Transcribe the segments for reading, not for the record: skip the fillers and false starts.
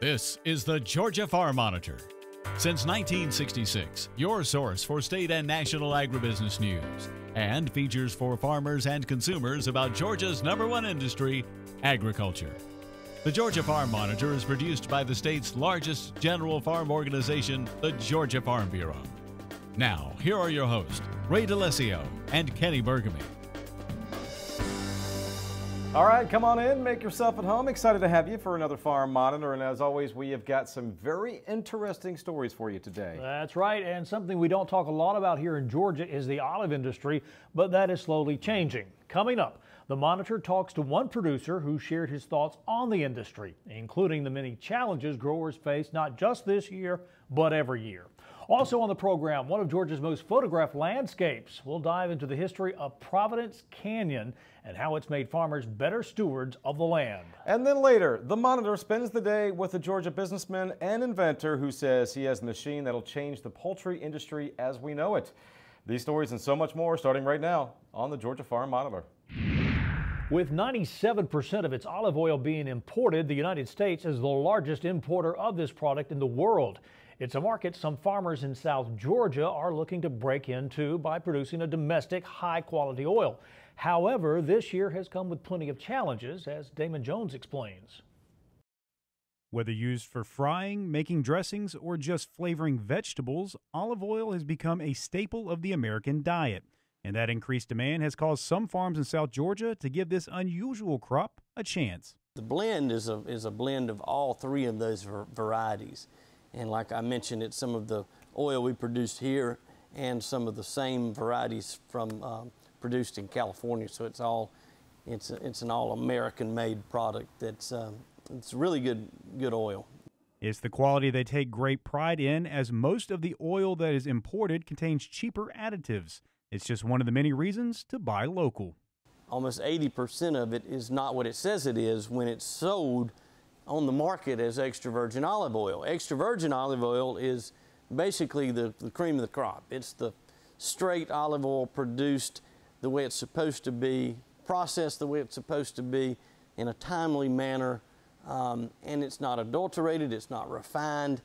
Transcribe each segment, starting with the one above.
This is the Georgia Farm Monitor. Since 1966, your source for state and national agribusiness news, and features for farmers and consumers about Georgia's #1 industry, agriculture. The Georgia Farm Monitor is produced by the state's largest general farm organization, the Georgia Farm Bureau. Now, here are your hosts, Ray DeLessio and Kenny Bergamy. All right, come on in, make yourself at home. Excited to have you for another Farm Monitor. And as always, we have got some very interesting stories for you today. That's right, and something we don't talk a lot about here in Georgia is the olive industry, but that is slowly changing. Coming up, the Monitor talks to one producer who shared his thoughts on the industry, including the many challenges growers face not just this year, but every year. Also on the program, one of Georgia's most photographed landscapes. We'll dive into the history of Providence Canyon and how it's made farmers better stewards of the land. And then later, the Monitor spends the day with a Georgia businessman and inventor who says he has a machine that'll change the poultry industry as we know it. These stories and so much more starting right now on the Georgia Farm Monitor. With 97% of its olive oil being imported, the United States is the largest importer of this product in the world. It's a market some farmers in South Georgia are looking to break into by producing a domestic, high-quality oil. However, this year has come with plenty of challenges, as Damon Jones explains. Whether used for frying, making dressings, or just flavoring vegetables, olive oil has become a staple of the American diet. And that increased demand has caused some farms in South Georgia to give this unusual crop a chance. The blend is a blend of all three of those varieties. And like I mentioned, it's some of the oil we produced here and some of the same varieties from produced in California. So it's an all American made product that's it's really good oil. It's the quality they take great pride in, as most of the oil that is imported contains cheaper additives. It's just one of the many reasons to buy local. Almost 80% of it is not what it says it is when it's sold on the market as extra virgin olive oil. Extra virgin olive oil is basically the cream of the crop. It's the straight olive oil produced the way it's supposed to be, processed the way it's supposed to be in a timely manner, and it's not adulterated, it's not refined.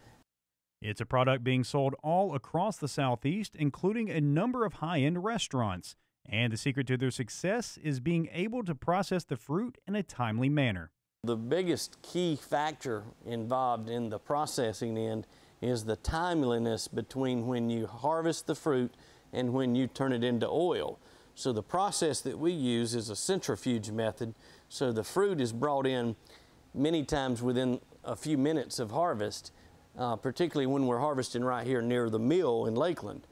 It's a product being sold all across the Southeast, including a number of high-end restaurants. And the secret to their success is being able to process the fruit in a timely manner. The biggest key factor involved in the processing end is the timeliness between when you harvest the fruit and when you turn it into oil. So the process that we use is a centrifuge method. So the fruit is brought in many times within a few minutes of harvest, particularly when we're harvesting right here near the mill in Lakeland.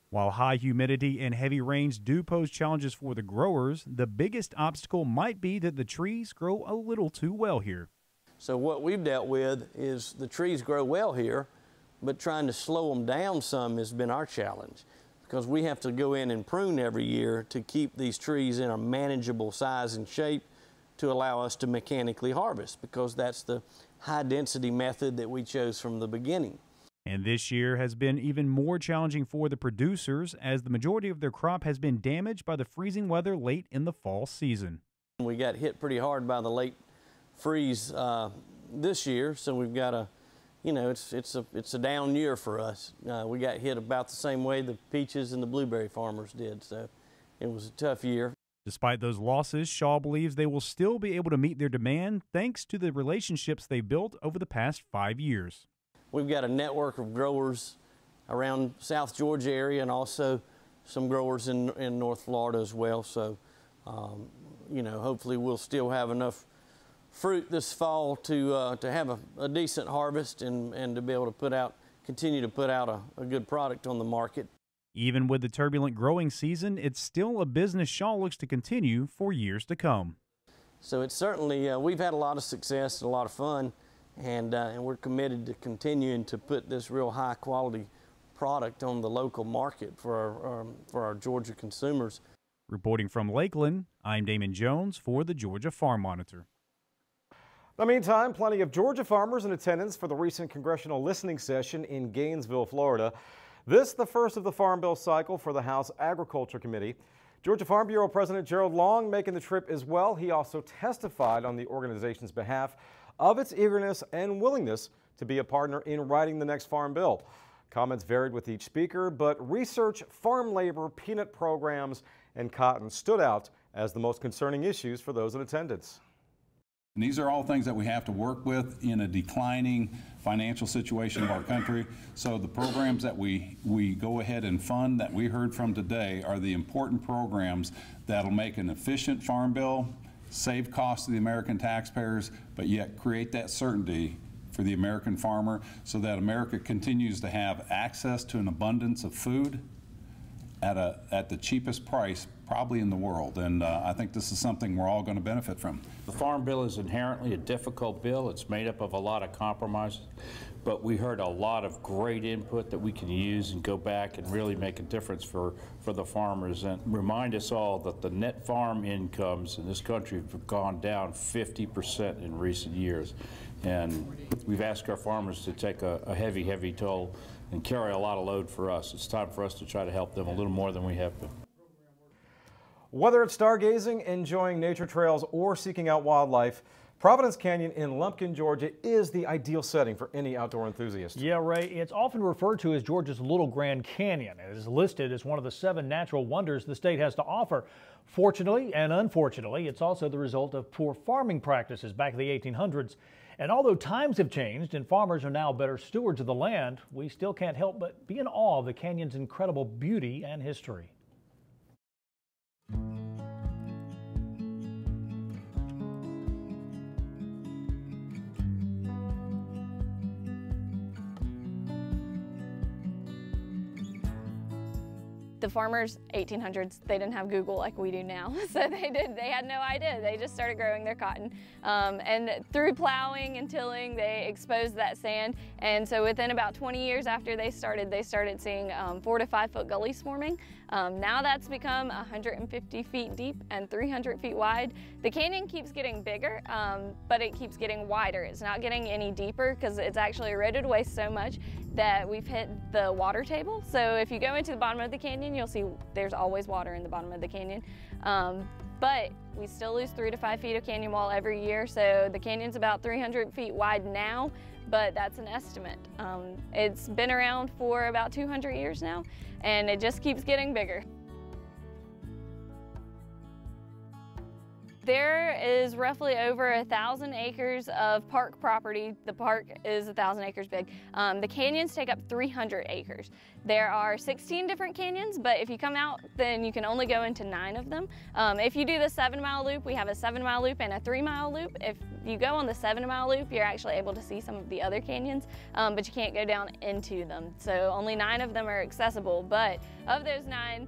While high humidity and heavy rains do pose challenges for the growers, the biggest obstacle might be that the trees grow a little too well here. So what we've dealt with is the trees grow well here, but trying to slow them down some has been our challenge, because we have to go in and prune every year to keep these trees in a manageable size and shape to allow us to mechanically harvest, because that's the high density method that we chose from the beginning. And this year has been even more challenging for the producers, as the majority of their crop has been damaged by the freezing weather late in the fall season. We got hit pretty hard by the late freeze this year, so we've got it's a down year for us. We got hit about the same way the peaches and the blueberry farmers did, so it was a tough year. Despite those losses, Shaw believes they will still be able to meet their demand thanks to the relationships they built over the past 5 years. We've got a network of growers around South Georgia area and also some growers in North Florida as well. So, hopefully we'll still have enough fruit this fall to have a decent harvest and to be able to continue to put out a good product on the market. Even with the turbulent growing season, it's still a business Shaw looks to continue for years to come. So it's certainly, we've had a lot of success and a lot of fun. And we're committed to continuing to put this real high quality product on the local market for our Georgia consumers. Reporting from Lakeland, I'm Damon Jones for the Georgia Farm Monitor. In the meantime, plenty of Georgia farmers in attendance for the recent congressional listening session in Gainesville, Florida. This the first of the Farm Bill cycle for the House Agriculture Committee. Georgia Farm Bureau President Gerald Long making the trip as well. He also testified on the organization's behalf. of its eagerness and willingness to be a partner in writing the next farm bill. Comments varied with each speaker, but research, farm labor, peanut programs, and cotton stood out as the most concerning issues for those in attendance. And these are all things that we have to work with in a declining financial situation of our country. So the programs that we go ahead and fund that we heard from today are the important programs that'll make an efficient farm bill, save costs to the American taxpayers, but yet create that certainty for the American farmer so that America continues to have access to an abundance of food at the cheapest price probably in the world. And I think this is something we're all going to benefit from. The Farm Bill is inherently a difficult bill. It's made up of a lot of compromises, but we heard a lot of great input that we can use and go back and really make a difference for the farmers and remind us all that the net farm incomes in this country have gone down 50% in recent years. And we've asked our farmers to take a heavy, heavy toll and carry a lot of load for us. It's time for us to try to help them a little more than we have been. Whether it's stargazing, enjoying nature trails, or seeking out wildlife, Providence Canyon in Lumpkin, Georgia is the ideal setting for any outdoor enthusiast. Yeah, Ray, it's often referred to as Georgia's Little Grand Canyon. It is listed as one of the 7 natural wonders the state has to offer. Fortunately and unfortunately, it's also the result of poor farming practices back in the 1800s. And although times have changed and farmers are now better stewards of the land, we still can't help but be in awe of the canyon's incredible beauty and history. The farmers, 1800s, they didn't have Google like we do now, so they had no idea. They just started growing their cotton. And through plowing and tilling, they exposed that sand. And so within about 20 years after they started seeing 4 to 5 foot gullies forming. Now that's become 150 feet deep and 300 feet wide. The canyon keeps getting bigger, but it keeps getting wider. It's not getting any deeper because it's actually eroded away so much that we've hit the water table. So if you go into the bottom of the canyon, you'll see there's always water in the bottom of the canyon. But we still lose 3 to 5 feet of canyon wall every year. So the canyon's about 300 feet wide now, but that's an estimate. It's been around for about 200 years now, and it just keeps getting bigger. There is roughly over 1,000 acres of park property. The park is 1,000 acres big. The canyons take up 300 acres. There are 16 different canyons, but if you come out, then you can only go into 9 of them. If you do the 7-mile loop, we have a 7-mile loop and a 3-mile loop. If you go on the 7-mile loop, you're actually able to see some of the other canyons, but you can't go down into them. So only 9 of them are accessible, but of those 9,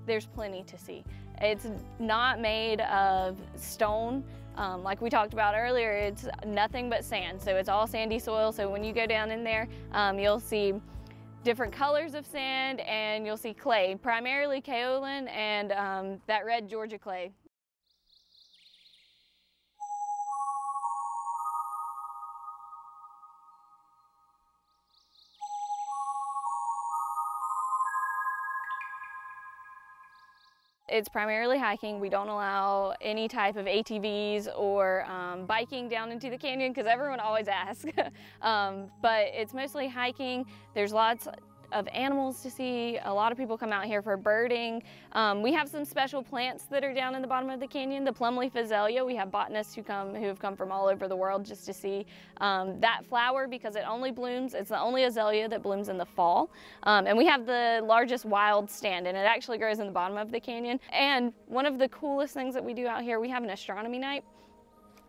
there's plenty to see. It's not made of stone. Like we talked about earlier, it's nothing but sand. So it's all sandy soil. So when you go down in there, you'll see different colors of sand and you'll see clay, primarily kaolin and that red Georgia clay. It's primarily hiking. We don't allow any type of ATVs or biking down into the canyon because everyone always asks. But it's mostly hiking. There's lots of animals to see. A lot of people come out here for birding. We have some special plants that are down in the bottom of the canyon. The plumleaf azalea, we have botanists who have come from all over the world just to see that flower because it only blooms. It's the only azalea that blooms in the fall. And we have the largest wild stand, and it actually grows in the bottom of the canyon. And one of the coolest things that we do out here, we have an astronomy night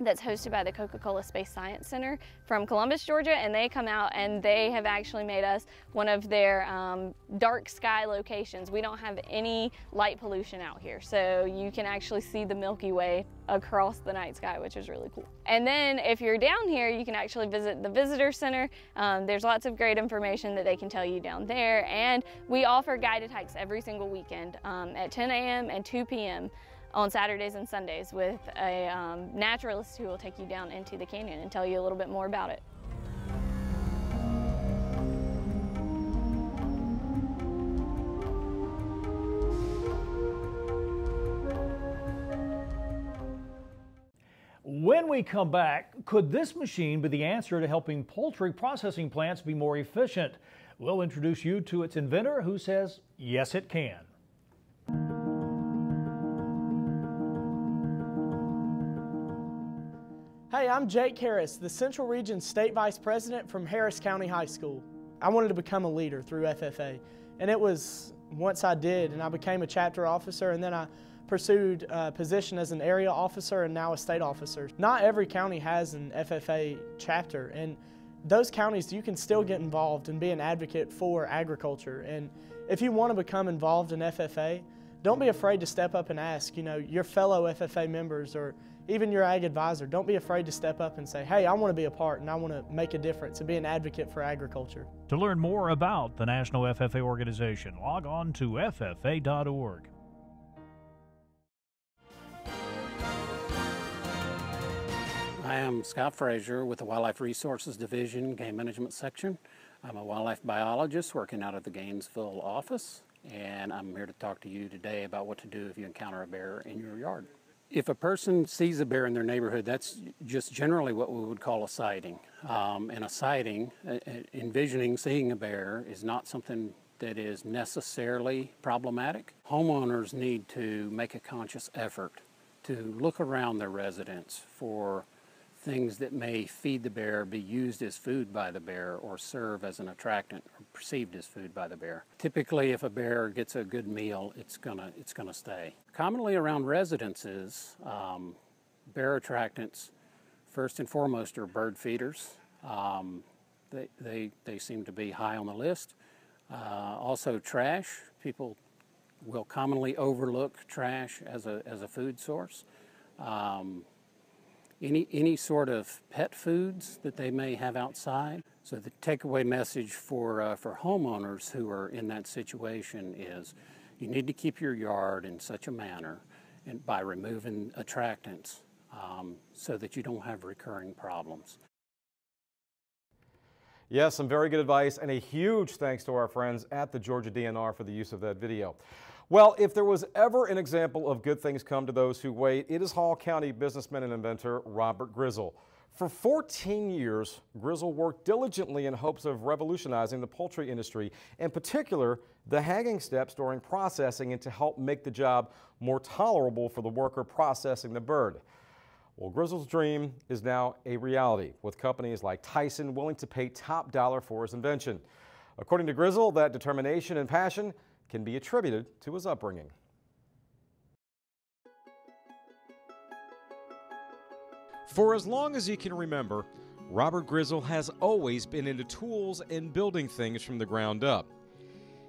that's hosted by the Coca-Cola Space Science Center from Columbus, Georgia, and they come out and they have actually made us one of their dark sky locations. We don't have any light pollution out here, so you can actually see the Milky Way across the night sky, which is really cool. And then if you're down here, you can actually visit the visitor center. There's lots of great information that they can tell you down there, and we offer guided hikes every single weekend at 10 a.m. and 2 p.m. on Saturdays and Sundays with a naturalist who will take you down into the canyon and tell you a little bit more about it. When we come back, could this machine be the answer to helping poultry processing plants be more efficient? We'll introduce you to its inventor who says, yes, it can. Hey, I'm Jake Harris, the Central Region State Vice President from Harris County High School. I wanted to become a leader through FFA, and it was once I did, and I became a chapter officer, and then I pursued a position as an area officer and now a state officer. Not every county has an FFA chapter, and those counties, you can still get involved and be an advocate for agriculture. And if you want to become involved in FFA, don't be afraid to step up and ask, your fellow FFA members or even your ag advisor. Don't be afraid to step up and say, hey, I want to be a part and I want to make a difference and be an advocate for agriculture. To learn more about the National FFA organization, log on to ffa.org. I am Scott Frazier with the Wildlife Resources Division, Game Management Section. I'm a wildlife biologist working out of the Gainesville office, and I'm here to talk to you today about what to do if you encounter a bear in your yard. If a person sees a bear in their neighborhood, that's just generally what we would call a sighting. And a sighting, envisioning seeing a bear, is not something that is necessarily problematic. Homeowners need to make a conscious effort to look around their residence for things that may feed the bear, be used as food by the bear, or serve as an attractant or perceived as food by the bear. Typically, if a bear gets a good meal, it's gonna stay. Commonly around residences, bear attractants, first and foremost, are bird feeders. They seem to be high on the list. Also trash. People will commonly overlook trash as a food source. Any sort of pet foods that they may have outside. So the takeaway message for homeowners who are in that situation is you need to keep your yard in such a manner and by removing attractants so that you don't have recurring problems. Yes, some very good advice, and a huge thanks to our friends at the Georgia DNR for the use of that video. Well, if there was ever an example of good things come to those who wait, it is Hall County businessman and inventor Robert Grizzle. For 14 years, Grizzle worked diligently in hopes of revolutionizing the poultry industry, in particular, the hanging steps during processing, and to help make the job more tolerable for the worker processing the bird. Well, Grizzle's dream is now a reality, with companies like Tyson willing to pay top dollar for his invention. According to Grizzle, that determination and passion can be attributed to his upbringing. For as long as he can remember, Robert Grizzle has always been into tools and building things from the ground up.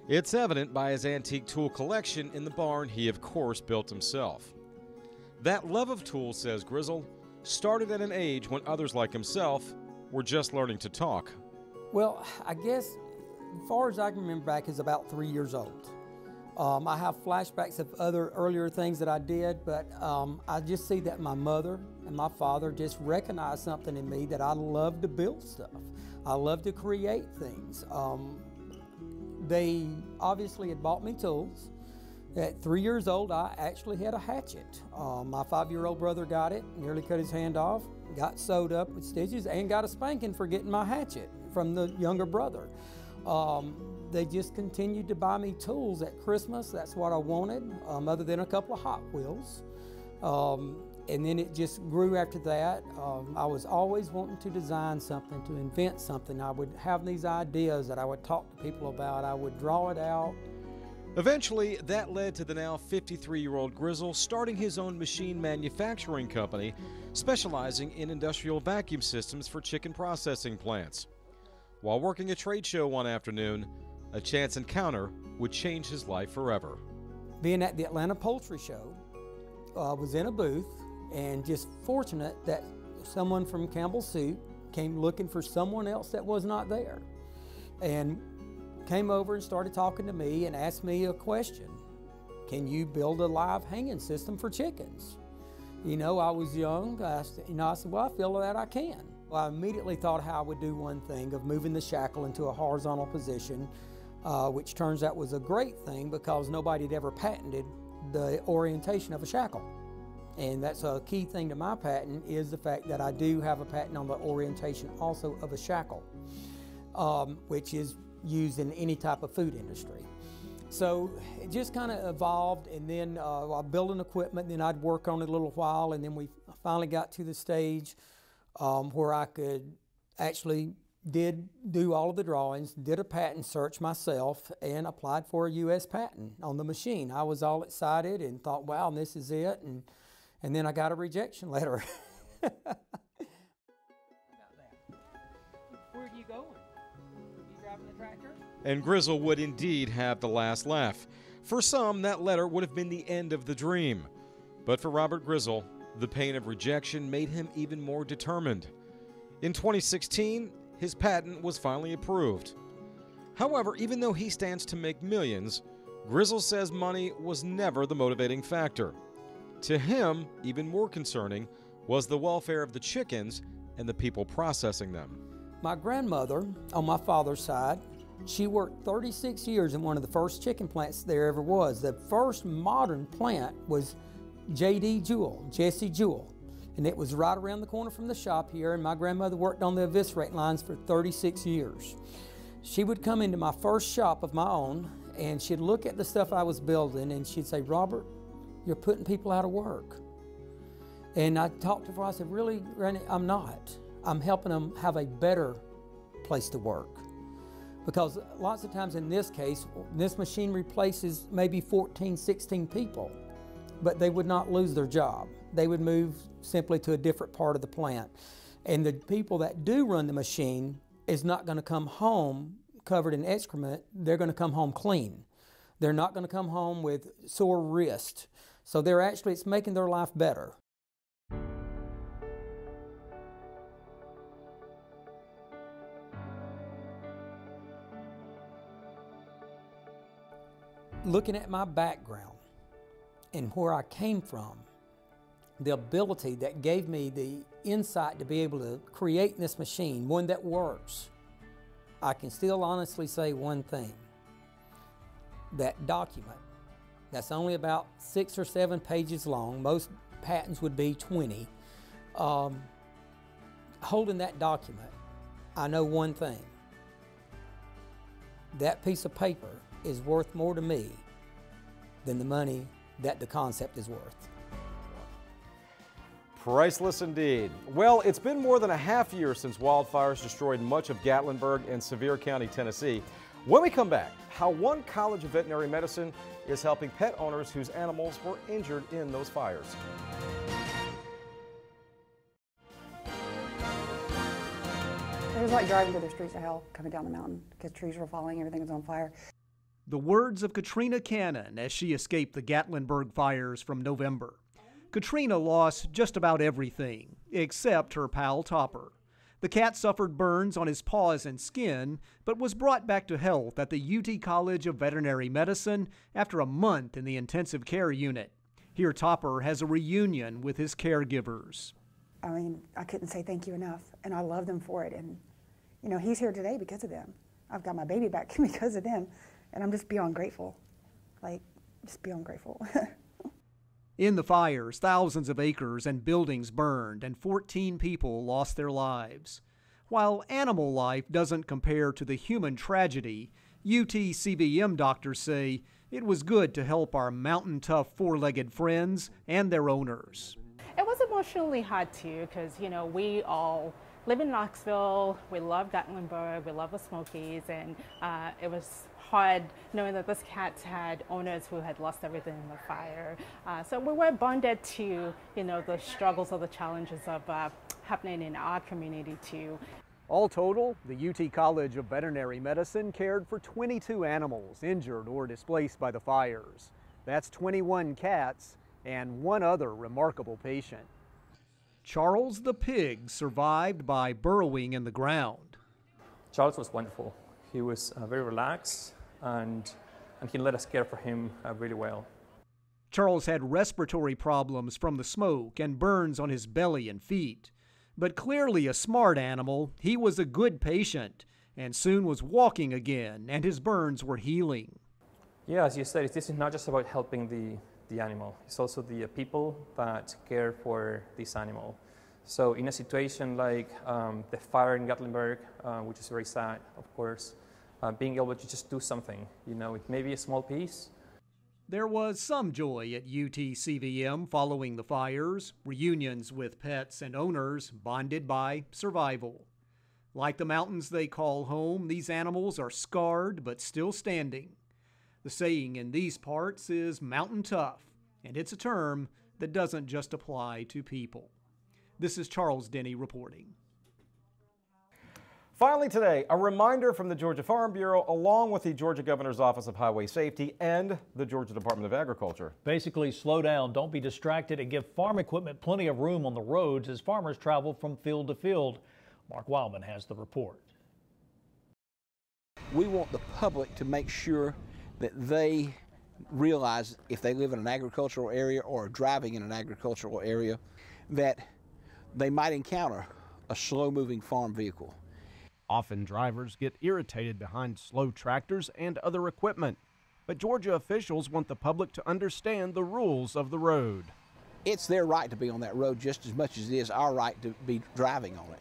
It's evident by his antique tool collection in the barn he, of course, built himself. That love of tools, says Grizzle, started at an age when others like himself were just learning to talk. Well, I guess as far as I can remember back is about 3 years old. I have flashbacks of other earlier things that I did, but I just see that my mother and my father just recognized something in me that I love to build stuff. I love to create things. They obviously had bought me tools. At 3 years old, I actually had a hatchet. My 5-year-old brother got it, nearly cut his hand off, got sewed up with stitches, and got a spanking for getting my hatchet from the younger brother. They just continued to buy me tools at Christmas. That's what I wanted, other than a couple of Hot Wheels. And then it just grew after that. I was always wanting to design something, to invent something. I would have these ideas that I would talk to people about. I would draw it out. Eventually, that led to the now 53-year-old Grizzle starting his own machine manufacturing company, specializing in industrial vacuum systems for chicken processing plants. While working a trade show one afternoon, a chance encounter would change his life forever. Being at the Atlanta Poultry Show, I was in a booth and just fortunate that someone from Campbell Soup came looking for someone else that was not there. And came over and started talking to me and asked me a question. Can you build a live hanging system for chickens? You know, I was young. I said, well, I feel that I can. Well, I immediately thought how I would do one thing of moving the shackle into a horizontal position, which turns out was a great thing because nobody had ever patented the orientation of a shackle. And that's a key thing to my patent, is the fact that I do have a patent on the orientation also of a shackle, which is used in any type of food industry. So it just kind of evolved, and then I built equipment, then I'd work on it a little while, and then we finally got to the stage where I could actually do all of the drawings, did a patent search myself, and applied for a U.S. patent on the machine. I was all excited and thought, wow, this is it, and then I got a rejection letter. Where are you going? You driving the tractor? And Grizzle would indeed have the last laugh. For some, that letter would have been the end of the dream. But for Robert Grizzle, the pain of rejection made him even more determined. In 2016, his patent was finally approved. However, even though he stands to make millions, Grizzle says money was never the motivating factor. To him, even more concerning was the welfare of the chickens and the people processing them. My grandmother, on my father's side, she worked 36 years in one of the first chicken plants there ever was. The first modern plant was Jesse Jewell, and it was right around the corner from the shop here, and my grandmother worked on the eviscerate lines for 36 years. She would come into my first shop of my own, and she'd look at the stuff I was building, and she'd say, "Robert, you're putting people out of work." And I talked to her, I said, "Really, Granny, I'm not. I'm helping them have a better place to work." Because lots of times in this case, this machine replaces maybe 14, 16 people, but they would not lose their job. They would move simply to a different part of the plant. And the people that do run the machine is not going to come home covered in excrement. They're going to come home clean. They're not going to come home with sore wrist. So it's making their life better. Looking at my background and where I came from, the ability that gave me the insight to be able to create this machine, one that works, I can still honestly say one thing. That document, that's only about 6 or 7 pages long, most patents would be 20. Holding that document, I know one thing. That piece of paper is worth more to me than the money that the concept is worth. Priceless indeed. Well, it's been more than a half year since wildfires destroyed much of Gatlinburg and Sevier County, Tennessee. When we come back, how one college of veterinary medicine is helping pet owners whose animals were injured in those fires. It was like driving through the streets of hell coming down the mountain because trees were falling, everything was on fire. The words of Katrina Cannon as she escaped the Gatlinburg fires from November. Katrina lost just about everything except her pal Topper. The cat suffered burns on his paws and skin, but was brought back to health at the UT College of Veterinary Medicine after a month in the intensive care unit. Here Topper has a reunion with his caregivers. I mean, I couldn't say thank you enough, and I love them for it. And, you know, he's here today because of them. I've got my baby back because of them, and I'm just beyond grateful. Like, just beyond grateful. In the fires, thousands of acres and buildings burned, and 14 people lost their lives. While animal life doesn't compare to the human tragedy, UT-CVM doctors say it was good to help our mountain-tough four-legged friends and their owners. It was emotionally hard too, because, you know, we all live in Knoxville, we love Gatlinburg, we love the Smokies, and it was hard knowing that this cat had owners who had lost everything in the fire. So we were bonded to, you know, the struggles or the challenges of happening in our community too. All total, the UT College of Veterinary Medicine cared for 22 animals injured or displaced by the fires. That's 21 cats and one other remarkable patient. Charles the pig survived by burrowing in the ground. Charles was wonderful. He was very relaxed and he let us care for him really well. Charles had respiratory problems from the smoke and burns on his belly and feet. But clearly a smart animal, he was a good patient and soon was walking again and his burns were healing. Yeah, as you said, this is not just about helping the animal. It's also the people that care for this animal. So in a situation like the fire in Gatlinburg, which is very sad, of course, being able to just do something, it may be a small piece. There was some joy at UTCVM following the fires, reunions with pets and owners bonded by survival. Like the mountains they call home, these animals are scarred but still standing. The saying in these parts is mountain tough, and it's a term that doesn't just apply to people. This is Charles Denny reporting. Finally today, a reminder from the Georgia Farm Bureau along with the Georgia Governor's Office of Highway Safety and the Georgia Department of Agriculture. Basically, slow down, don't be distracted, and give farm equipment plenty of room on the roads as farmers travel from field to field. Mark Wildman has the report. We want the public to make sure that they realize if they live in an agricultural area or are driving in an agricultural area that they might encounter a slow-moving farm vehicle. Often drivers get irritated behind slow tractors and other equipment, but Georgia officials want the public to understand the rules of the road. It's their right to be on that road just as much as it is our right to be driving on it.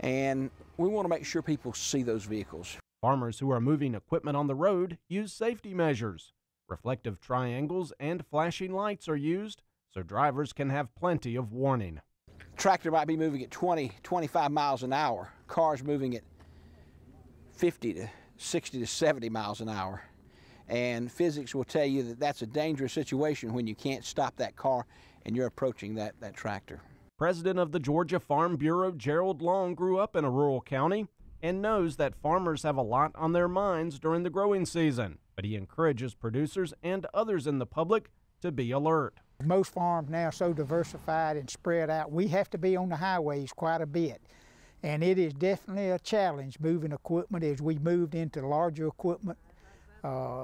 And we want to make sure people see those vehicles. Farmers who are moving equipment on the road use safety measures. Reflective triangles and flashing lights are used so drivers can have plenty of warning. Tractor might be moving at 20, 25 miles an hour. Cars moving at 50 to 60 to 70 miles an hour. And physics will tell you that that's a dangerous situation when you can't stop that car and you're approaching that tractor. President of the Georgia Farm Bureau, Gerald Long, grew up in a rural county and knows that farmers have a lot on their minds during the growing season, but he encourages producers and others in the public to be alert. Most farms now are so diversified and spread out, we have to be on the highways quite a bit. And it is definitely a challenge moving equipment as we moved into larger equipment.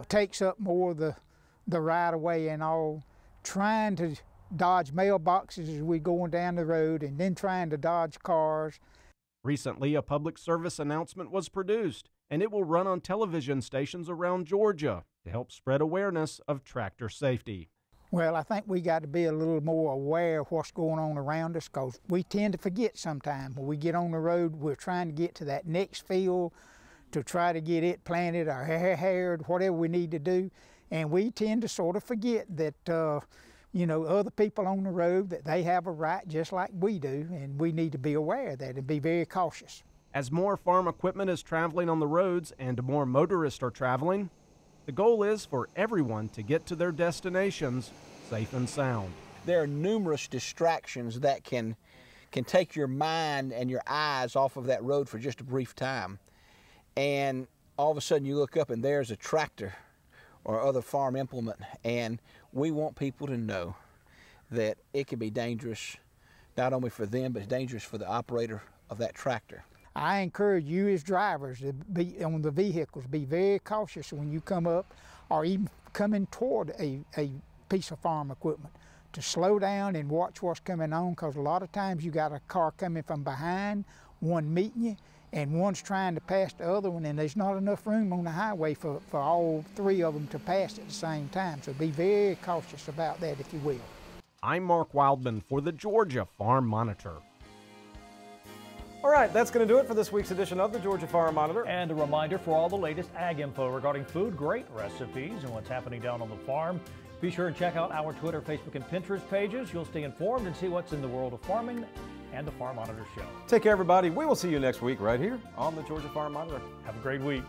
Takes up more of the right-of-way and all. Trying to dodge mailboxes as we're going down the road and then trying to dodge cars. Recently, a public service announcement was produced, and it will run on television stations around Georgia to help spread awareness of tractor safety. Well, I think we got to be a little more aware of what's going on around us because we tend to forget sometimes. When we get on the road, we're trying to get to that next field to try to get it planted or haired, whatever we need to do. And we tend to sort of forget that, other people on the road, that they have a right just like we do, and we need to be aware of that and be very cautious. As more farm equipment is traveling on the roads and more motorists are traveling, the goal is for everyone to get to their destinations safe and sound. There are numerous distractions that can take your mind and your eyes off of that road for just a brief time. And all of a sudden you look up and there's a tractor or other farm implement, and we want people to know that it can be dangerous not only for them but dangerous for the operator of that tractor. I encourage you as drivers to be on the vehicles, be very cautious when you come up or even coming toward a piece of farm equipment, to slow down and watch what's coming on, because a lot of times you got a car coming from behind, one meeting you, and one's trying to pass the other one, and there's not enough room on the highway for all three of them to pass at the same time. So be very cautious about that, if you will. I'm Mark Wildman for the Georgia Farm Monitor. All right, that's going to do it for this week's edition of the Georgia Farm Monitor. And a reminder for all the latest ag info regarding food, great recipes, and what's happening down on the farm. Be sure and check out our Twitter, Facebook, and Pinterest pages. You'll stay informed and see what's in the world of farming and the Farm Monitor Show. Take care, everybody. We will see you next week right here on the Georgia Farm Monitor. Have a great week.